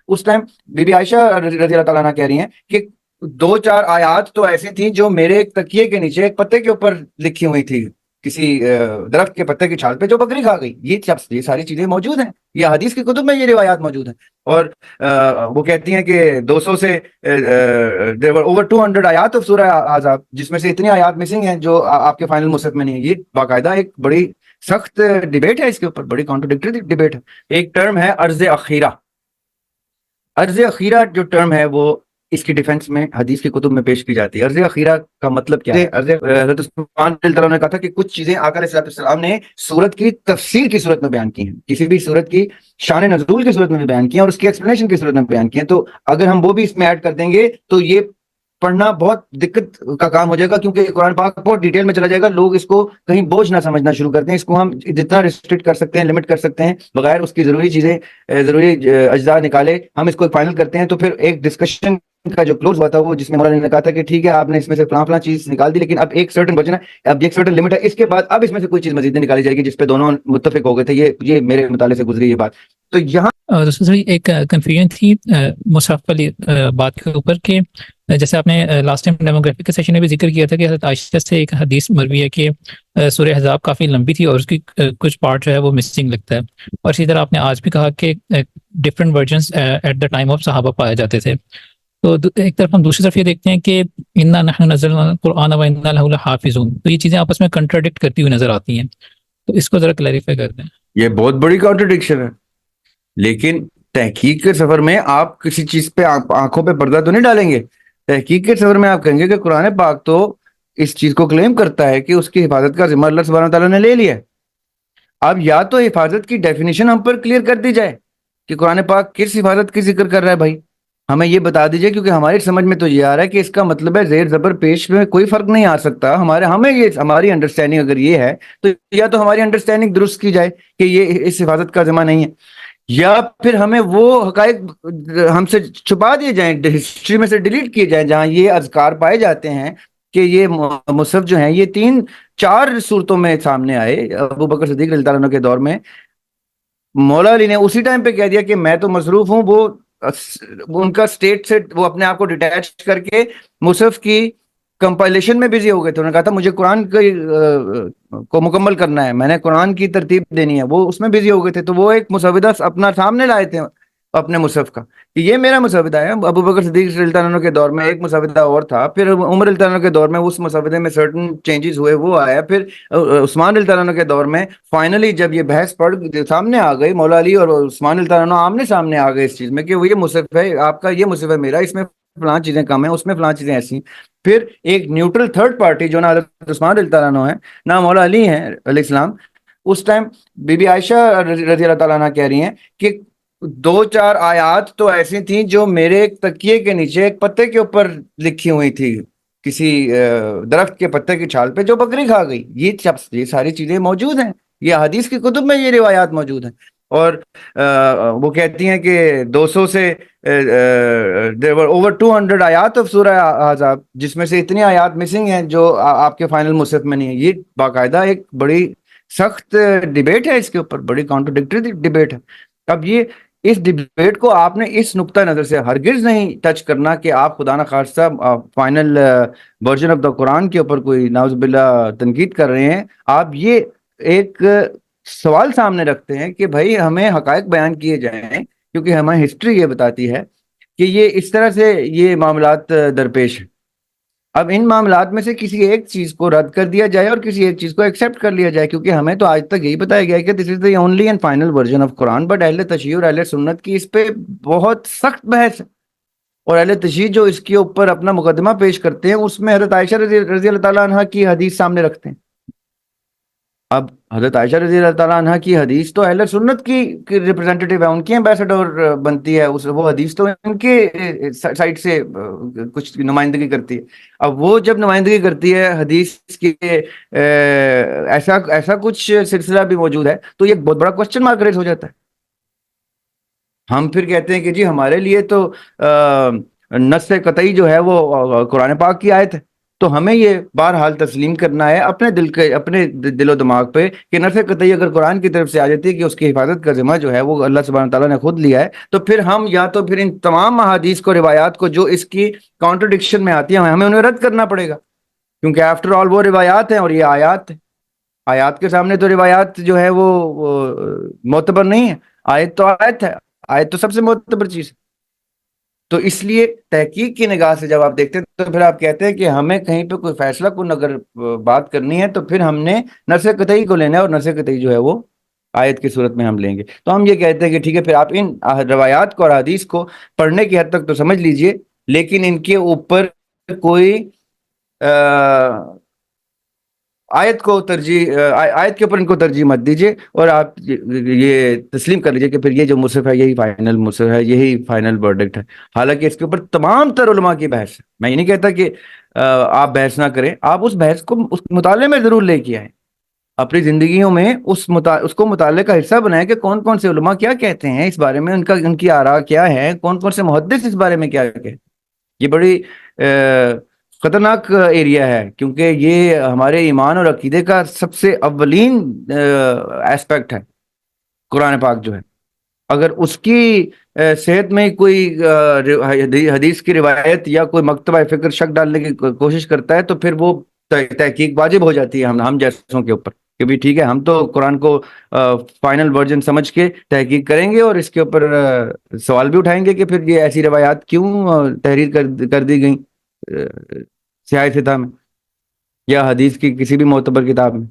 Us time be be عائشہ رضی اللہ تعالیٰ عنہ کہہ رہی ہیں کہ 2-4 آیات تو ایسی تھیں جو میرے ایک تکیے کے نیچے ایک پتے کے اوپر لکھی ہوئی تھی، کسی درخت کے پتے کی چھال پہ جو بکری کھا گئی. یہ ساری چیزیں موجود ہیں، یہ حدیث کی کتب میں یہ روایات موجود ہیں. اور وہ کہتی ہیں کہ 200 سے there were over 200 آیات آف سورہ احزاب، جس میں سے اتنی آیات مسنگ ہیں جو آپ کے فائنل مصحف میں نہیں ہے. یہ باقاعدہ ایک بڑی سخت ڈیبیٹ ہے، اس کے اوپر بڑی کانٹروڈکٹری ڈیبیٹ ہے. ایک ٹرم ہے عرض اخیرہ. عرض اخیرہ جو ٹرم ہے وہ اس کی ڈیفنس میں حدیث کی کتب میں پیش کی جاتی ہے. عرض اخیرہ کا مطلب کیا ہے؟ حضرت عثمان رضی اللہ عنہ نے کہا تھا کہ کچھ چیزیں آقا علیہ السلام نے سورت کی تفسیر کی صورت میں بیان کی ہیں، کسی بھی سورت کی شان نزول کی صورت میں بیان کی ہیں اور اس کی ایکسپلینیشن کی صورت میں بیان کی ہیں. تو اگر ہم وہ بھی اس میں ایڈ کر دیں گے تو یہ پڑھنا بہت دقت کا کام ہو جائے گا، کیونکہ قرآن پاک بہت ڈیٹیل میں چلا جائے گا. لوگ اس کو کہیں بوجھ نہ سمجھنا شروع کرتے ہیں. اس کو ہم جتنا ریسٹرکٹ کر سکتے ہیں، لمٹ کر سکتے ہیں، بغیر اس کی ضروری چیزیں، ضروری اجزاء نکالے ہم اس کو فائنل کرتے ہیں. تو پھر ایک ڈسکشن کا جو کلوز ہوا تھا وہ جس میں مولانا نے کہا تھا کہ ٹھیک ہے آپ نے اس میں سے فلاں فلاں چیز نکال دی، لیکن اب ایک سرٹن بچنا ہے، اب ایک سرٹن لمٹ ہے، اس کے بعد اب اس میں سے کوئی چیز مزید نہیں نکالی جائے گی جس پہ دونوں متفق ہو گئے تھے. یہ میرے مطالعے سے گزری یہ بات. تو یہاں ایک کنفیوژن تھی مصحف والی بات کے اوپر کہ جیسے آپ نے لاسٹ ٹائم ڈیموگرافی کے سیشن میں بھی ذکر کیا تھا کہ حضرت عائشہ سے ایک حدیث مروی ہے کہ سورہ احزاب کافی لمبی تھی اور اس کی کچھ پارٹ جو ہے وہ مسنگ لگتا ہے. اور اسی طرح آپ نے آج بھی کہا کہ different versions at the time of صحابہ پائے جاتے تھے. تو ایک طرف ہم دوسری طرف یہ دیکھتے ہیں کہ انا نحن نزلنا القرآن و انا لہ لحافظون، تو یہ چیزیں آپس میں کنٹراڈکٹ کرتی ہوئی نظر آتی ہیں. تو اس کو ذرا کلیریفائی کر دیں. یہ بہت بڑی کانٹرڈکشن ہے، لیکن تحقیق کے سفر میں آپ کسی چیز پہ آنکھوں پہ پردہ تو نہیں ڈالیں گے. تحقیق کے سفر میں آپ کہیں گے کہ قرآن پاک تو اس چیز کو کلیم کرتا ہے کہ اس کی حفاظت کا ذمہ اللہ سبحانہ تعالیٰ نے لے لیا. اب یا تو حفاظت کی ڈیفینیشن ہم پر کلیئر کر دی جائے کہ قرآن پاک کس حفاظت کی ذکر کر رہا ہے. بھائی ہمیں یہ بتا دیجئے، کیونکہ ہماری سمجھ میں تو یہ آ رہا ہے کہ اس کا مطلب ہے زیر زبر پیش میں کوئی فرق نہیں آ سکتا. ہماری انڈرسٹینڈنگ اگر یہ ہے تو یا تو ہماری انڈرسٹینڈنگ درست کی جائے کہ یہ اس حفاظت کا ذمہ نہیں ہے، یا پھر ہمیں وہ حقائق ہم سے چھپا دیے جائیں، ہسٹری میں سے ڈیلیٹ کیے جائیں جہاں یہ اذکار پائے جاتے ہیں کہ یہ مصحف جو ہیں یہ 3-4 صورتوں میں سامنے آئے. ابو بکر صدیق رضی اللہ عنہ کے دور میں مولا علی نے اسی ٹائم پہ کہہ دیا کہ میں تو مصروف ہوں. وہ ان کا اسٹیٹ سے وہ اپنے آپ کو ڈیٹیچ کر کے مصحف کی کمپائلیشن میں بزی ہو گئے تھے. انہوں نے کہا تھا مجھے قرآن کو مکمل کرنا ہے، میں نے قرآن کی ترتیب دینی ہے، وہ اس میں بزی ہو گئے تھے. تو وہ ایک مسودہ اپنا سامنے لائے تھے اپنے مصحف کا کہ یہ میرا مسودہ ہے. ابو بکر صدیق رضی اللہ عنہ کے دور میں ایک مسودہ اور تھا، پھر عمر رضی اللہ عنہ کے دور میں اس مسودے میں سرٹن چینجز ہوئے، وہ آیا. پھر عثمان رضی اللہ عنہ کے دور میں فائنلی جب یہ بحث پڑھ سامنے آ گئی، مولا علی اور عثمان رضی اللہ عنہ آمنے سامنے آ گئے اس چیز میں کہ وہ یہ مصحف ہے آپ کا، یہ مصحف ہے میرا، اس میں فلاں چیزیں کم ہیں، اس میں فلاں چیزیں ایسی. پھر ایک نیوٹرل تھرڈ پارٹی جو نہ حضرت عثمان رضی اللہ عنہ ہے نہ مولا علی ہیں علیہ السلام، اس ٹائم بی بی عائشہ رضی اللہ تعالیٰ عنہ کہہ رہی ہیں کہ 2-4 آیات تو ایسی تھیں جو میرے ایک تکیے کے نیچے ایک پتے کے اوپر لکھی ہوئی تھی، کسی درخت کے پتے کی چھال پہ جو بکری کھا گئی. یہ ساری چیزیں موجود ہیں، یہ حدیث کی کتب میں یہ روایات موجود ہیں. اور وہ کہتی ہیں کہ 200 سے there were over 200 آیات آف سورہ احزاب، جس میں سے اتنی آیات مسنگ ہیں جو آپ کے فائنل مصحف میں نہیں ہے. یہ باقاعدہ ایک بڑی سخت ڈیبیٹ ہے، اس کے اوپر بڑی کانٹروڈکٹری ڈیبیٹ ہے. اب اس ڈیبیٹ کو آپ نے اس نقطہ نظر سے ہرگز نہیں ٹچ کرنا کہ آپ خدا نخواستہ فائنل ورژن آف دا قرآن کے اوپر کوئی نعوذ باللہ تنقید کر رہے ہیں. آپ یہ ایک سوال سامنے رکھتے ہیں کہ بھائی ہمیں حقائق بیان کیے جائیں، کیونکہ ہمیں ہسٹری یہ بتاتی ہے کہ یہ اس طرح سے یہ معاملات درپیش ہیں. اب ان معاملات میں سے کسی ایک چیز کو رد کر دیا جائے اور کسی ایک چیز کو ایکسیپٹ کر لیا جائے، کیونکہ ہمیں تو آج تک یہی بتایا گیا ہے کہ this is the only and final version of Quran. But اہل تشیع اور اہل سنت کی اس پہ بہت سخت بحث ہے، اور اہل تشیع جو اس کے اوپر اپنا مقدمہ پیش کرتے ہیں اس میں حضرت عائشہ رضی اللہ تعالیٰ عنہ کی حدیث سامنے رکھتے ہیں. اب حضرت عائشہ رضی اللہ تعالیٰ عنہ کی حدیث تو اہل سنت کی ریپرزینٹیٹیو ہے، ان کی ایمبیسڈر بنتی ہے، وہ حدیث تو ان کے سائڈ سے کچھ نمائندگی کرتی ہے. اب وہ جب نمائندگی کرتی ہے حدیث کی، ایسا کچھ سلسلہ بھی موجود ہے، تو یہ بہت بڑا کوسچن مارک ریز ہو جاتا ہے. ہم پھر کہتے ہیں کہ جی ہمارے لیے تو نص قطعی جو ہے وہ قرآن پاک کی آیت ہے، تو ہمیں یہ بہرحال تسلیم کرنا ہے اپنے دل و دماغ پہ کہ نفع قطعی اگر قرآن کی طرف سے آ جاتی ہے کہ اس کی حفاظت کا ذمہ جو ہے وہ اللہ سبحانہ تعالیٰ نے خود لیا ہے، تو پھر ہم یا تو پھر ان تمام احادیث کو، روایات کو جو اس کی کانٹرڈکشن میں آتی ہیں، ہمیں انہیں رد کرنا پڑے گا، کیونکہ آفٹر آل وہ روایات ہیں اور یہ آیات ہیں۔ آیات کے سامنے تو روایات جو ہے وہ معتبر نہیں ہے، آیت تو آیت ہے، آیت تو سب سے معتبر چیز ہے۔ تو اس لیے تحقیق کی نگاہ سے جب آپ دیکھتے ہیں تو پھر آپ کہتے ہیں کہ ہمیں کہیں پہ کوئی فیصلہ کن اگر بات کرنی ہے تو پھر ہم نے نص قطعی کو لینا ہے، اور نص قطعی جو ہے وہ آیت کی صورت میں ہم لیں گے۔ تو ہم یہ کہتے ہیں کہ ٹھیک ہے، پھر آپ ان روایات کو اور حدیث کو پڑھنے کی حد تک تو سمجھ لیجئے، لیکن ان کے اوپر کوئی آیت کو ترجیح آیت کے اوپر ان کو ترجیح مت دیجیے، اور آپ یہ تسلیم کر لیجیے کہ پھر یہ جو مصحف ہے یہی فائنل مصحف ہے، یہی فائنل ورڈکٹ ہے۔ حالانکہ اس کے اوپر تمام تر علماء کی بحث ہے، میں یہ نہیں کہتا کہ آپ بحث نہ کریں، آپ اس بحث کو اس مطالعے میں ضرور لے کے آئیں، اپنی زندگیوں میں اس کو مطالعے کا حصہ بنائیں کہ کون کون سے علماء کیا کہتے ہیں اس بارے میں، ان کی آراء کیا ہے، کون کون سے محدث اس بارے میں کیا کہتے ہیں۔ یہ بڑی خطرناک ایریا ہے، کیونکہ یہ ہمارے ایمان اور عقیدے کا سب سے اولین ایسپیکٹ ہے۔ قرآن پاک جو ہے، اگر اس کی صحت میں کوئی حدیث کی روایت یا کوئی مکتبہ فکر شک ڈالنے کی کوشش کرتا ہے تو پھر وہ تحقیق واجب ہو جاتی ہے ہم جیسوں کے اوپر کہ بھی ٹھیک ہے، ہم تو قرآن کو فائنل ورژن سمجھ کے تحقیق کریں گے اور اس کے اوپر سوال بھی اٹھائیں گے کہ پھر یہ ایسی روایات کیوں تحریر کر دی گئیں سیاہ فتح میں یا حدیث کی کسی بھی معتبر کتاب میں۔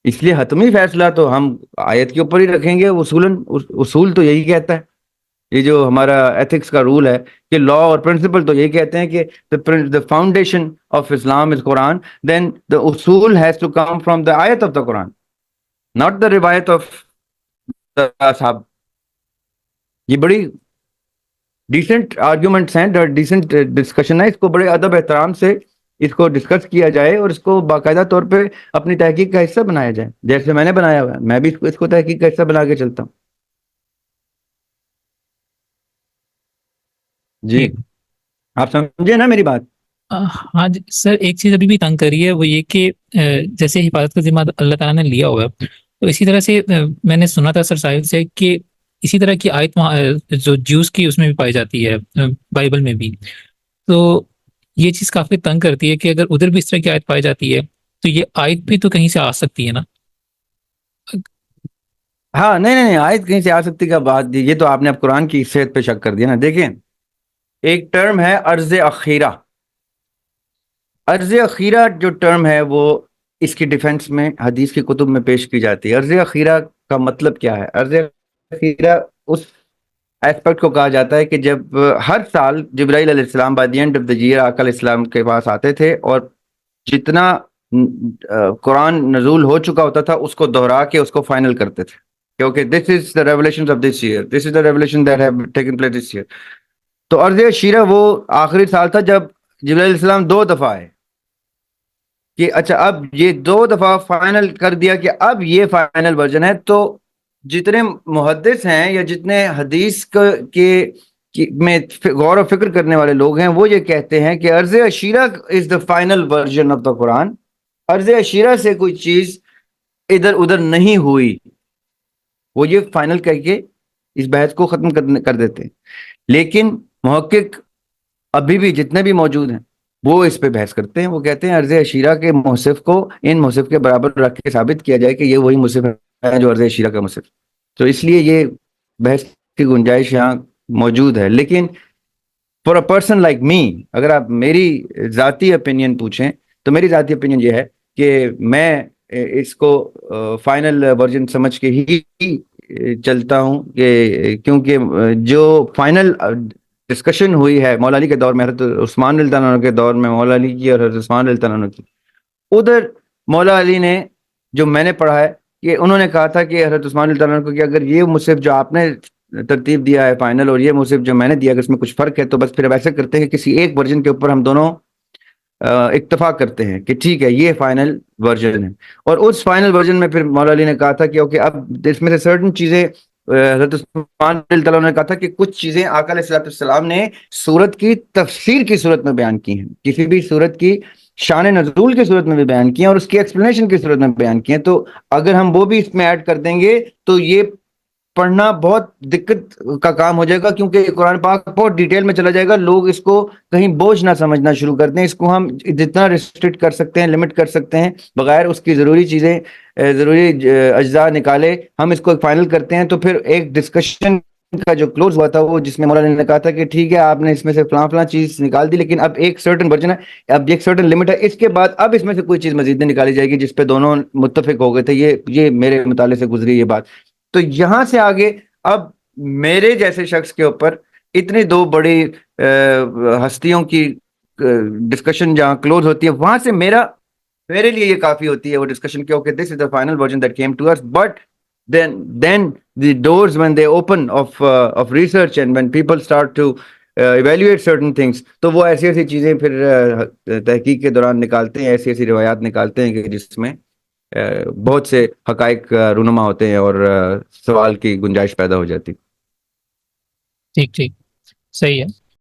اس لیے حتمی فیصلہ تو ہم آیت کے اوپر ہی رکھیں گے، اصول تو یہی کہتا ہے، یہ جو ہمارا ایتھکس کا رول ہے کہ لا اور پرنسپل تو یہی کہتے ہیں کہ the foundation of Islam is Quran, then the usul has to come from the ayat of the Quran, not the riwayat of the ashab۔ یہ بڑی ڈیسنٹ آرگیومنٹس ہیں، ڈیسنٹ ڈسکشن ہے، اس کو بڑے ادب احترام سے اس کو ڈسکس کیا جائے اور اس کو باقاعدہ طور پہ اپنی تحقیق کا حصہ بنایا جائے، جیسے میں نے بنایا ہوا ہے، میں بھی اس کو تحقیق کا حصہ بنا کے چلتا ہوں۔ جی آپ سمجھے نا میری بات؟ ہاں جی سر، ایک چیز ابھی بھی تنگ کر رہی ہے، وہ یہ کہ جیسے حفاظت کا ذمہ اللہ تعالیٰ نے لیا ہوا ہے، تو اسی طرح سے میں نے سنا تھا سر صاحب سے کہ اسی طرح کی آیت جو جیوز کی اس میں بھی پائی جاتی ہے، بائبل میں بھی، تو یہ چیز کافی تنگ کرتی ہے کہ اگر ادھر بھی اس طرح کی آیت پائی جاتی ہے تو یہ آیت بھی تو کہیں سے آ سکتی ہے نا۔ ہاں نہیں آیت کہیں سے آ سکتی کا بات، یہ تو آپ نے اب قرآن کی صحت پہ شک کر دیا نا۔ دیکھیں، ایک ٹرم ہے عرض اخیرہ۔ عرض اخیرہ جو ٹرم ہے وہ اس کی ڈیفنس میں حدیث کی کتب میں پیش کی جاتی ہے۔ عرض اخیرہ کا مطلب کیا ہے؟ عرض اخیرہ اس ایسپیکٹ کو کہا جاتا ہے کہ جب ہر سال جبرائیل علیہ السلام by the end of the year آقا علیہ السلام کے پاس آتے تھے اور جتنا قرآن نزول ہو چکا ہوتا تھا اس کو دہرا کے اس کو فائنل کرتے تھے، کیونکہ this is the revelation of this year, this is the revelation that have taken place this year. تو عرض عشیرہ وہ آخری سال تھا جب جبرائیل علیہ السلام 2 دفعہ آئے کہ اچھا اب یہ 2 دفعہ فائنل کر دیا کہ اب یہ فائنل ورژن ہے۔ تو جتنے محدث ہیں یا جتنے حدیث میں غور و فکر کرنے والے لوگ ہیں وہ یہ کہتے ہیں کہ عرض عشیرہ is the final version of the Quran. عرض عشیرہ سے کوئی چیز ادھر ادھر نہیں ہوئی، وہ یہ فائنل کر کے اس بحث کو ختم کر دیتے ہیں۔ لیکن محقق ابھی بھی جتنے بھی موجود ہیں وہ اس پہ بحث کرتے ہیں، وہ کہتے ہیں عرض عشیرہ کے مصحف کو ان مصحف کے برابر رکھ کے ثابت کیا جائے کہ یہ وہی مصحف ہے جو عرض عشیرہ کا مصحف۔ تو اس لیے یہ بحث کی گنجائش یہاں موجود ہے۔ لیکن for a person like me, اگر آپ میری ذاتی اوپینین پوچھیں تو میری ذاتی اوپینین یہ ہے کہ میں اس کو فائنل ورژن سمجھ کے ہی چلتا ہوں، کہ کیونکہ جو فائنل ڈسکشن ہوئی ہے مولا علی کے دور میں، حضرت عثمان رضی اللہ عنہ کے دور میں مولا علی کی اور حضرت عثمان رضی اللہ عنہ کی، ادھر مولا علی نے، جو میں نے پڑھا ہے کہ انہوں نے کہا تھا کہ حضرت عثمان رضی اللہ عنہ کو کہ اگر یہ مصحف جو آپ نے ترتیب دیا ہے فائنل اور یہ مصحف جو میں نے دیا، اگر اس میں کچھ فرق ہے تو بس پھر اب ایسا کرتے ہیں کہ کسی ایک ورژن کے اوپر ہم دونوں اتفاق کرتے ہیں کہ ٹھیک ہے یہ فائنل ورژن ہے۔ اور اس فائنل ورژن میں پھر مولا علی نے کہا تھا کہ اوکے اب اس میں سے سرٹن چیزیں حضرت عثمان رضی اللہ عنہ نے کہا تھا کہ کچھ چیزیں آقا علیہ الصلوۃ والسلام نے سورت کی تفسیر کی صورت میں بیان کی ہیں، کسی بھی سورت کی شان نزول کی صورت میں بھی بیان کی ہیں اور اس کی ایکسپلینیشن کی صورت میں بیان کی ہیں، تو اگر ہم وہ بھی اس میں ایڈ کر دیں گے تو یہ پڑھنا بہت دقت کا کام ہو جائے گا، کیونکہ قرآن پاک بہت ڈیٹیل میں چلا جائے گا، لوگ اس کو کہیں بوجھ نہ سمجھنا شروع کر دیں۔ اس کو ہم جتنا ریسٹرکٹ کر سکتے ہیں، لمٹ کر سکتے ہیں، بغیر اس کی ضروری چیزیں ضروری اجزاء نکالے ہم اس کو فائنل کرتے ہیں، تو پھر ایک ڈسکشن کا جو کلوز ہوا تھا وہ جس میں مولانا نے کہا تھا کہ ٹھیک ہے آپ نے اس میں سے فلاں فلاں چیز نکال دی، لیکن اب ایک سرٹن ورژن ہے، اب ایک سرٹن لمٹ ہے، اس کے بعد اب اس میں سے کوئی چیز مزید نہیں نکالی جائے گی، جس پہ دونوں متفق ہو گئے تھے۔ یہ میرے مطالعے سے گزری یہ بات۔ تو یہاں سے آگے اب میرے جیسے شخص کے اوپر اتنی دو بڑی ہستیوں کی ڈسکشن جہاں کلوز ہوتی ہے، وہاں سے میرے لیے یہ کافی ہوتی ہے وہ ڈسکشن کہ okay this is the final version that came to us, but then the doors when they open of research and when people start to evaluate certain things، تو وہ ایسی ایسی چیزیں پھر تحقیق کے دوران نکالتے ہیں، ایسی ایسی روایات نکالتے ہیں کہ جس میں بہت سے حقائق رونما ہوتے ہیں اور سوال کی گنجائش پیدا ہو جاتی۔ ٹھیک ٹھیک، صحیح ہے۔